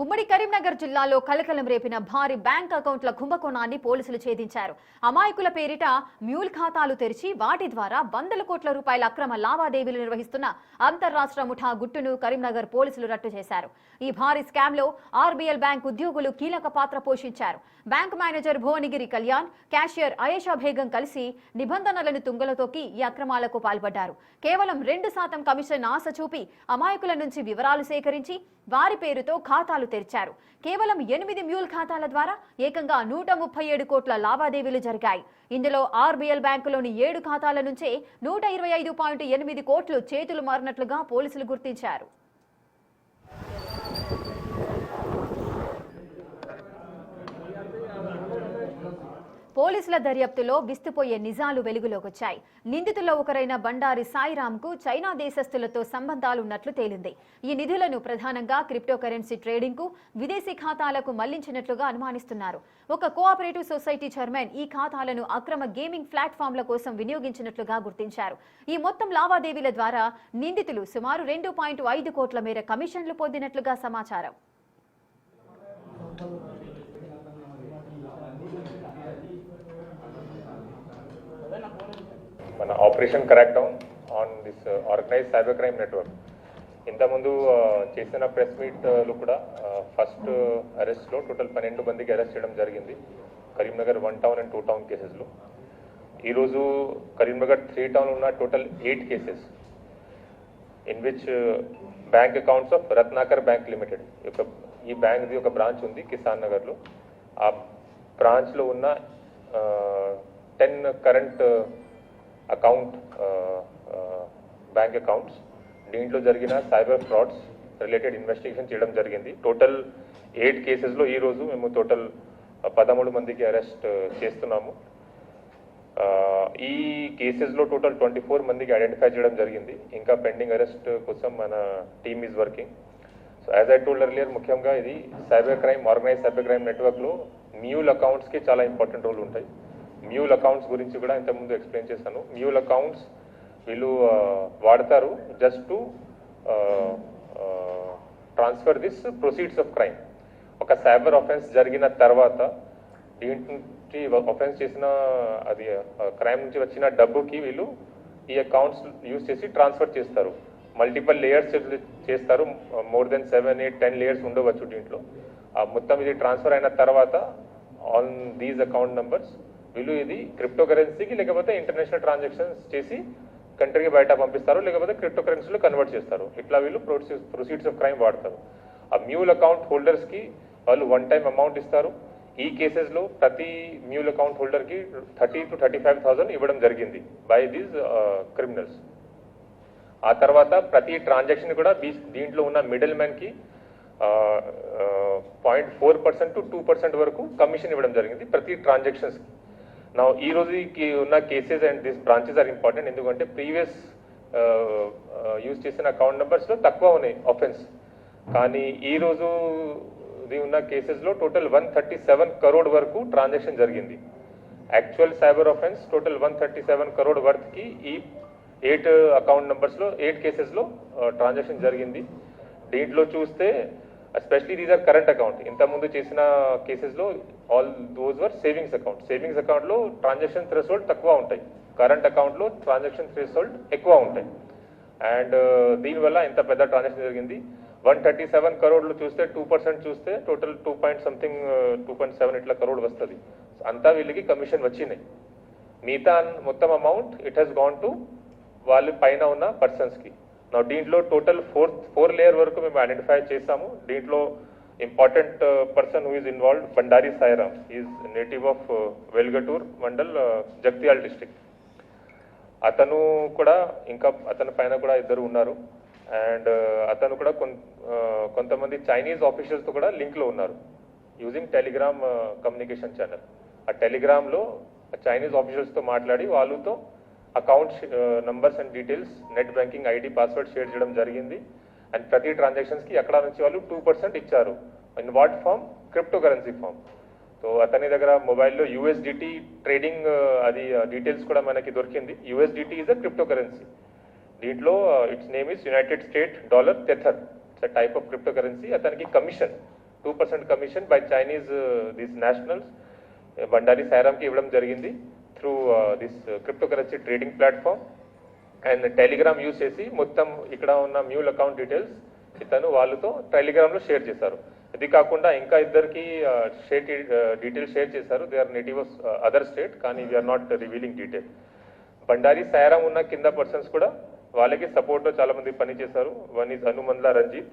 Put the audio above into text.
ఉమ్మడి కరీంనగర్ జిల్లాలో కలకలం రేపిన భారీ బ్యాంక్ అకౌంట్ల కుంభకోణాన్ని పోలీసులు ఛేదించారు. అమాయకుల పేరిట మ్యూల్ ఖాతాలు తెరిచి వాటి ద్వారా వందల కోట్ల రూపాయల అక్రమ లావాదేవీలు నిర్వహిస్తున్న అంతర్రాష్ట్ర ముఠా గుట్టును కరీంనగర్ పోలీసులు రట్టు చేశారు. ఈ భారీ స్కామ్ లో ఆర్బీఎల్ బ్యాంక్ ఉద్యోగులు కీలక పాత్ర పోషించారు. Bank manager Bhuvanagiri Kalyan, cashier Ayesha Begum కలిసి నిబంధనలను తుంగలో తొక్కి ఈ అక్రమాలకు పాల్పడ్డారు. కేవలం 2% కమిషన్ ఆశ చూపి అమాయకుల నుంచి వివరాలు సేకరించి వారి పేరుతో ఖాతాలు తెరిచారు. కేవలం 8 మ్యూల్ ఖాతాల ద్వారా ఏకంగా 137 కోట్ల లావాదేవీలు జరిగాయి. ఇందులో ఆర్బీఎల్ బ్యాంకులోని 7 ఖాతాల నుంచే 125.8 కోట్లు చేతులు మారినట్లుగా పోలీసులు గుర్తించారు. పోలీసుల దర్యాప్తులో విస్తుపోయే నిజాలు వెలుగులోకొచ్చాయి. నిందితుల్లో ఒకరైన బండారి సాయిరాంకు చైనా దేశస్తులతో సంబంధాలున్నట్లు తేలింది. ఈ నిధులను ప్రధానంగా క్రిప్టోకరెన్సీ ట్రేడింగ్కు, విదేశీ ఖాతాలకు మళ్లించినట్లుగా అనుమానిస్తున్నారు. ఒక కోఆపరేటివ్ సొసైటీ చైర్మన్ ఈ ఖాతాలను అక్రమ గేమింగ్ ప్లాట్ఫామ్ల కోసం వినియోగించినట్లుగా గుర్తించారు. ఈ మొత్తం లావాదేవీల ద్వారా నిందితులు సుమారు 2.5 కోట్ల మేర కమిషన్లు పొందినట్లుగా సమాచారం. మన operation crack down on this organise cyber crime network. ఇంతకుముందు చేసిన ప్రెస్ మీట్లో కూడా ఫస్ట్ అరెస్ట్లో టోటల్ 12 మందికి అరెస్ట్ చేయడం జరిగింది కరీంనగర్ 1 టౌన్ అండ్ 2 టౌన్ కేసెస్లో. ఈరోజు కరీంనగర్ 3 టౌన్ ఉన్న total 8 cases in which bank accounts of Ratnakar bank limited, ఈ బ్యాంక్ది ఒక బ్రాంచ్ ఉంది కిసాన్ నగర్లో. ఆ బ్రాంచ్లో ఉన్న 10 కరెంట్ అకౌంట్ బ్యాంక్ అకౌంట్స్, దీంట్లో జరిగిన సైబర్ ఫ్రాడ్స్ రిలేటెడ్ ఇన్వెస్టిగేషన్ చేయడం జరిగింది. టోటల్ 8 కేసెస్లో ఈరోజు మేము టోటల్ 13 మందికి అరెస్ట్ చేస్తున్నాము. ఈ కేసెస్లో టోటల్ 24 మందికి ఐడెంటిఫై చేయడం జరిగింది. ఇంకా పెండింగ్ అరెస్ట్ కోసం మన team is working. So as I told earlier, ముఖ్యంగా ఇది cyber crime, organise cyber crime నెట్వర్క్లో మ్యూల్ అకౌంట్స్కి చాలా ఇంపార్టెంట్ రోల్ ఉంటాయి. మ్యూల్ అకౌంట్స్ గురించి కూడా ఇంతకుముందు ఎక్స్ప్లెయిన్ చేశాను. మ్యూల్ అకౌంట్స్ వీళ్ళు వాడతారు just to transfer this proceeds of crime. ఒక సైబర్ ఆఫెన్స్ జరిగిన తర్వాత దీంట్లో ఆఫెన్స్ చేసిన అది క్రైమ్ నుంచి వచ్చిన డబ్బుకి వీళ్ళు ఈ అకౌంట్స్ యూజ్ చేసి ట్రాన్స్ఫర్ చేస్తారు. మల్టిపల్ లేయర్స్ చేస్తారు. మోర్ దెన్ 7, 8, 10 లేయర్స్ ఉండవచ్చు దీంట్లో. మొత్తం ఇది ట్రాన్స్ఫర్ అయిన తర్వాత ఆన్ దీస్ అకౌంట్ నంబర్స్ వీళ్ళు ఇది క్రిప్టో కరెన్సీకి లేకపోతే ఇంటర్నేషనల్ ట్రాన్సాక్షన్స్ చేసి కంట్రీకి బయట పంపిస్తారు, లేకపోతే క్రిప్టో కరెన్సీలో కన్వర్ట్ చేస్తారు. ఇట్లా వీళ్ళు ప్రొసీడ్స్ ఆఫ్ క్రైమ్ వాడతారు. ఆ మ్యూల్ అకౌంట్ హోల్డర్స్కి వాళ్ళు 1 టైం అమౌంట్ ఇస్తారు. ఈ కేసెస్లో ప్రతి మ్యూల్ అకౌంట్ హోల్డర్కి 30,000 to 35,000 ఇవ్వడం జరిగింది బై దీస్ క్రిమినల్స్. ఆ తర్వాత ప్రతి ట్రాన్సాక్షన్ కూడా దీంట్లో ఉన్న మిడిల్ మ్యాన్కి 0.4% to 2% వరకు కమిషన్ ఇవ్వడం జరిగింది ప్రతి ట్రాన్సాక్షన్స్కి. నా ఈ రోజుకి ఉన్న cases and this branches are important, ఎందుకంటే ప్రీవియస్ యూజ్ చేసిన అకౌంట్ నెంబర్స్లో తక్కువ ఉన్నాయి ఆఫెన్స్. కానీ ఈ రోజు ఉన్న కేసెస్లో టోటల్ 137 crore వరకు ట్రాన్సాక్షన్ జరిగింది. Actual cyber offence total 137 crore వర్త్కి ఈ 8 అకౌంట్ నెంబర్స్లో 8 కేసెస్లో ట్రాన్సాక్షన్ జరిగింది. దీంట్లో చూస్తే especially these are current account. ఇంతకుముందు చేసిన కేసెస్లో all those were savings account. Savings అకౌంట్లో ట్రాన్సాక్షన్ థ్రెషోల్డ్ తక్కువ ఉంటాయి, కరెంట్ అకౌంట్లో ట్రాన్సాక్షన్ థ్రెషోల్డ్ ఎక్కువ ఉంటాయి. అండ్ దీనివల్ల ఇంత పెద్ద ట్రాన్సాక్షన్ జరిగింది. 137 crore చూస్తే 2% చూస్తే టోటల్ 2.7 ఇట్లా crore వస్తుంది. అంతా వీళ్ళకి కమిషన్ వచ్చినాయి. మిగతా మొత్తం amount it has gone to వాళ్ళ పైన ఉన్న పర్సన్స్కి. నా దీంట్లో టోటల్ 4 లేయర్ వరకు మేము ఐడెంటిఫై చేసాము. దీంట్లో important person who is involved Bandari Sairam, is native of Velgatur mandal, Jagtial district. అతను కూడా ఇంకా అతని పైన కూడా 2 ఉన్నారు. అండ్ అతను కూడా కొంతమంది చైనీస్ ఆఫీషియల్స్తో కూడా లింక్లో ఉన్నారు యూజింగ్ టెలిగ్రామ్ కమ్యూనికేషన్ ఛానల్. ఆ టెలిగ్రామ్లో చైనీస్ ఆఫీషియల్స్తో మాట్లాడి వాళ్ళతో account numbers and details, net banking ID, password share చేయడం జరిగింది. అండ్ ప్రతి ట్రాన్సాక్షన్స్కి అక్కడ నుంచి వాళ్ళు 2% ఇచ్చారు. In what form? Cryptocurrency form. So అతని దగ్గర మొబైల్లో USDT ట్రేడింగ్ అది డీటెయిల్స్ కూడా మనకి దొరికింది. USDT is a crypto currency. దీంట్లో its name is United State dollar tether. It's a type of crypto currency. అతనికి commission 2% commission by Chinese this nationals Bandari సాయిరామ్కి ఇవ్వడం జరిగింది through this cryptocurrency trading platform and telegram use చేసి మొత్తం ఇక్కడ ఉన్న mule account details ఇతను వాళ్ళతో టెలిగ్రామ్లో షేర్ చేశారు. ఇది కాకుండా ఇంకా ఇద్దరికి డీటెయిల్స్ షేర్ చేశారు. They are native of other state, కానీ we are not revealing detail. Bandari Sairam ఉన్న కింద పర్సన్స్ కూడా వాళ్ళకి సపోర్ట్లో చాలా మంది పని చేశారు. One is Hanumandla Ranjith.